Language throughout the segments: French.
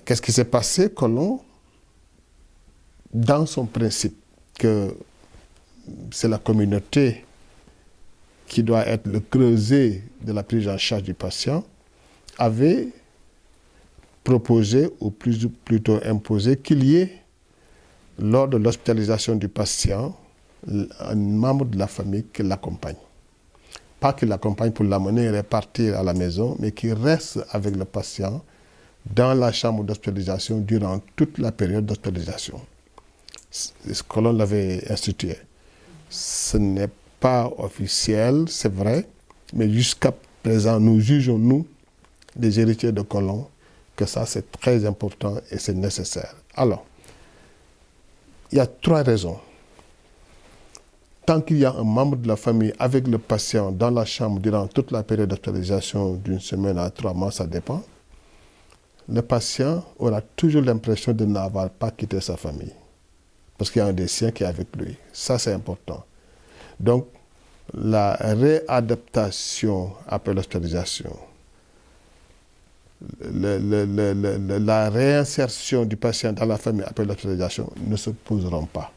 Qu'est-ce qui s'est passé? Colomb, dans son principe que c'est la communauté qui doit être le creuset de la prise en charge du patient, avait proposé, ou plutôt imposé, qu'il y ait, lors de l'hospitalisation du patient, un membre de la famille qui l'accompagne. Pas qu'il l'accompagne pour l'amener et repartir à la maison, mais qui reste avec le patient dans la chambre d'hospitalisation durant toute la période d'hospitalisation. Ce que l'on l'avait institué. Ce n'est pas officiel, c'est vrai, mais jusqu'à présent, nous jugeons, nous, les héritiers de Colomb, que ça c'est très important et c'est nécessaire. Alors, il y a 3 raisons. Tant qu'il y a un membre de la famille avec le patient dans la chambre durant toute la période d'hospitalisation d'une semaine à 3 mois, ça dépend, le patient aura toujours l'impression de n'avoir pas quitté sa famille. Parce qu'il y a un des siens qui est avec lui. Ça, c'est important. Donc, la réadaptation après l'hospitalisation, la réinsertion du patient dans la famille après l'hospitalisation ne se poseront pas.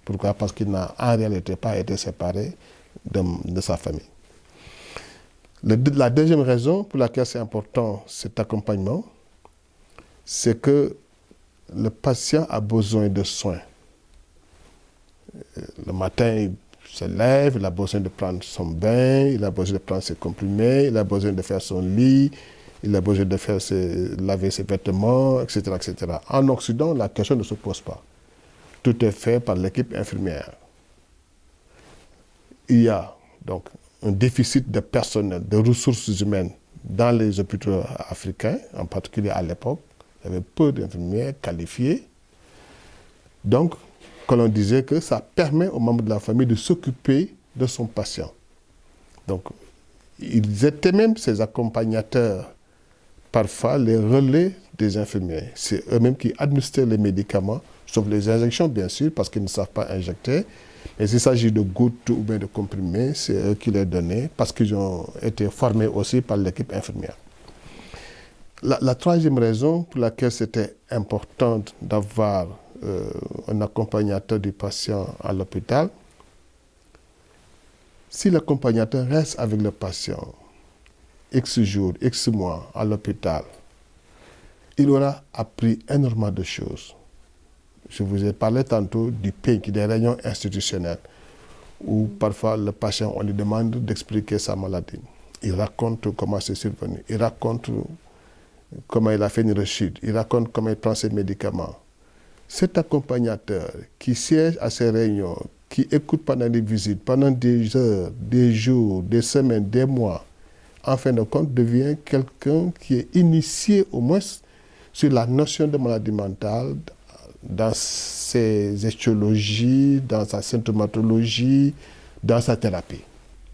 Pourquoi? Parce qu'il n'a en réalité pas été séparé de sa famille. La deuxième raison pour laquelle c'est important cet accompagnement, c'est que le patient a besoin de soins. Le matin, il se lève, il a besoin de prendre son bain, il a besoin de prendre ses comprimés, il a besoin de faire son lit, il a besoin de laver ses vêtements, etc., etc. En Occident, la question ne se pose pas. Tout est fait par l'équipe infirmière. Il y a donc un déficit de personnel, de ressources humaines dans les hôpitaux africains, en particulier à l'époque. Il y avait peu d'infirmières qualifiées. Donc, que l'on disait que ça permet aux membres de la famille de s'occuper de son patient. Donc, ils étaient même ces accompagnateurs, parfois les relais des infirmiers. C'est eux-mêmes qui administrent les médicaments, sauf les injections, bien sûr, parce qu'ils ne savent pas injecter. Mais s'il s'agit de gouttes ou bien de comprimés, c'est eux qui les donnaient, parce qu'ils ont été formés aussi par l'équipe infirmière. La troisième raison pour laquelle c'était important d'avoir un accompagnateur du patient à l'hôpital, si l'accompagnateur reste avec le patient X jours, X mois à l'hôpital, il aura appris énormément de choses. Je vous ai parlé tantôt du PINC, des réunions institutionnelles, où parfois le patient, on lui demande d'expliquer sa maladie. Il raconte comment c'est survenu, il raconte comment il a fait une rechute, il raconte comment il prend ses médicaments. Cet accompagnateur qui siège à ces réunions, qui écoute pendant les visites, pendant des heures, des jours, des semaines, des mois, en fin de compte, devient quelqu'un qui est initié au moins sur la notion de maladie mentale, dans ses étiologies, dans sa symptomatologie, dans sa thérapie.